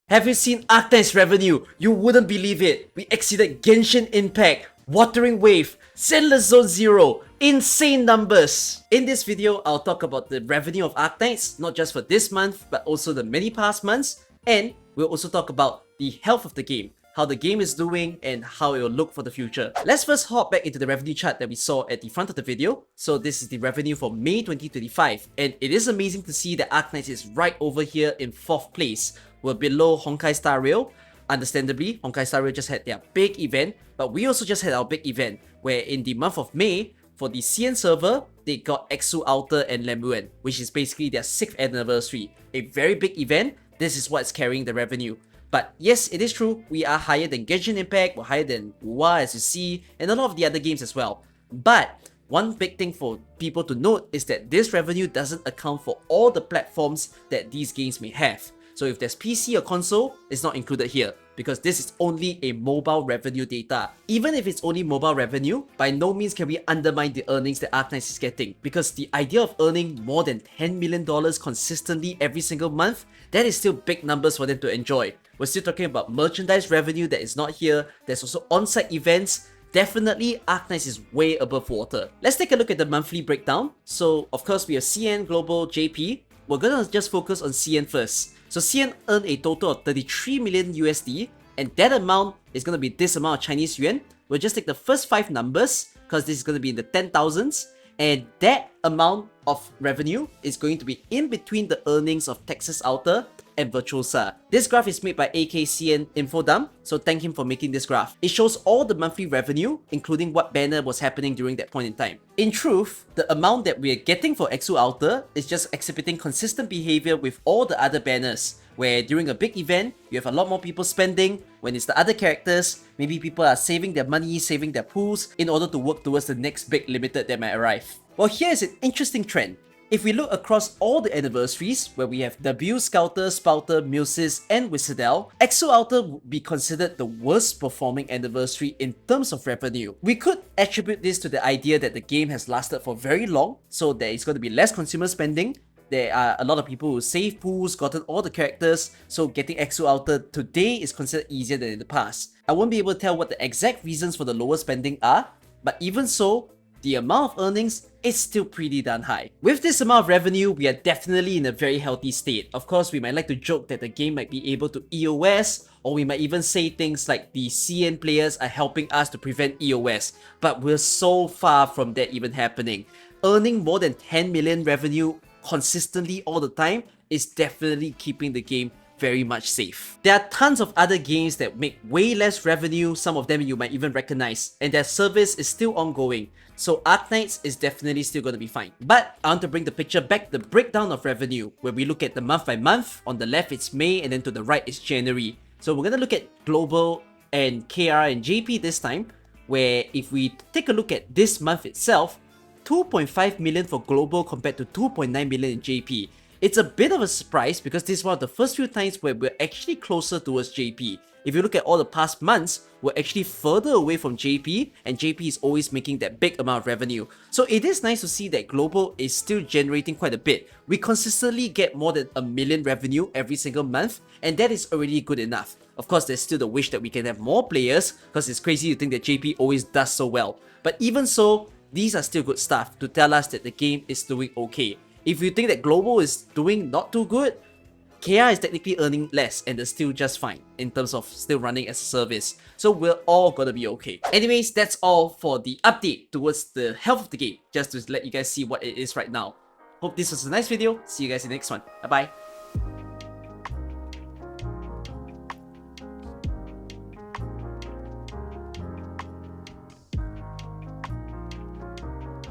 Have you seen Arknights revenue? You wouldn't believe it. We exceeded Genshin Impact, Wuthering Wave, Zenless Zone Zero. Insane numbers! In this video, I'll talk about the revenue of Arknights, not just for this month, but also the many past months. And we'll also talk about the health of the game, how the game is doing, and how it will look for the future. Let's first hop back into the revenue chart that we saw at the front of the video. So this is the revenue for May 2025, and it is amazing to see that Arknights is right over here in 4th place. We're below Honkai Star Rail. Understandably, Honkai Star Rail just had their big event, but we also just had our big event, where in the month of May, for the CN server, they got Exo Alter and Lemuen, which is basically their 6th anniversary. A very big event. This is what's carrying the revenue. But yes, it is true, we are higher than Genshin Impact, we're higher than WoW as you see, and a lot of the other games as well. But one big thing for people to note is that this revenue doesn't account for all the platforms that these games may have. So if there's PC or console, it's not included here, because this is only a mobile revenue data. Even if it's only mobile revenue, by no means can we undermine the earnings that Arknights is getting, because the idea of earning more than $10 million consistently every single month, that is still big numbers for them to enjoy. We're still talking about merchandise revenue that is not here, there's also on-site events. Definitely, Arknights is way above water. Let's take a look at the monthly breakdown. So, of course, we have CN, Global, JP. We're gonna just focus on CN first. So CN earned a total of 33 million USD, and that amount is gonna be this amount of Chinese yuan. We'll just take the first 5 numbers, because this is gonna be in the 10,000s, and that amount of revenue is going to be in between the earnings of Texas Outer and Virtuosa. This graph is made by AKCN Infodump, so thank him for making this graph. It shows all the monthly revenue, including what banner was happening during that point in time. In truth, the amount that we're getting for Exo Alter is just exhibiting consistent behavior with all the other banners, where during a big event, you have a lot more people spending. When it's the other characters, maybe people are saving their money, saving their pools, in order to work towards the next big limited that might arrive. Well, here's an interesting trend. If we look across all the anniversaries, where we have Debut, Scouter, Spouter, Milsys, and Wizardel, Exo Alter would be considered the worst performing anniversary in terms of revenue. We could attribute this to the idea that the game has lasted for very long, so there is going to be less consumer spending. There are a lot of people who save pools, gotten all the characters, so getting Exo Alter today is considered easier than in the past. I won't be able to tell what the exact reasons for the lower spending are, but even so, the amount of earnings is still pretty darn high. With this amount of revenue, we are definitely in a very healthy state. Of course, we might like to joke that the game might be able to EOS, or we might even say things like the CN players are helping us to prevent EOS, but we're so far from that even happening. Earning more than 10 million revenue consistently all the time is definitely keeping the game very much safe. There are tons of other games that make way less revenue, some of them you might even recognize, and their service is still ongoing. So Arknights is definitely still going to be fine. But I want to bring the picture back, the breakdown of revenue, where we look at the month by month. On the left it's May, and then to the right is January. So we're going to look at Global and KR and JP this time, where if we take a look at this month itself, 2.5 million for Global compared to 2.9 million in JP. It's a bit of a surprise because this is one of the first few times where we're actually closer towards JP. If you look at all the past months, we're actually further away from JP, and JP is always making that big amount of revenue. So it is nice to see that Global is still generating quite a bit. We consistently get more than $1 million revenue every single month, and that is already good enough. Of course, there's still the wish that we can have more players, because it's crazy to think that JP always does so well. But even so, these are still good stuff to tell us that the game is doing okay. If you think that Global is doing not too good, KR is technically earning less and they're still just fine in terms of still running as a service. So we're all gonna be okay. Anyways, that's all for the update towards the health of the game, just to let you guys see what it is right now. Hope this was a nice video. See you guys in the next one. Bye bye.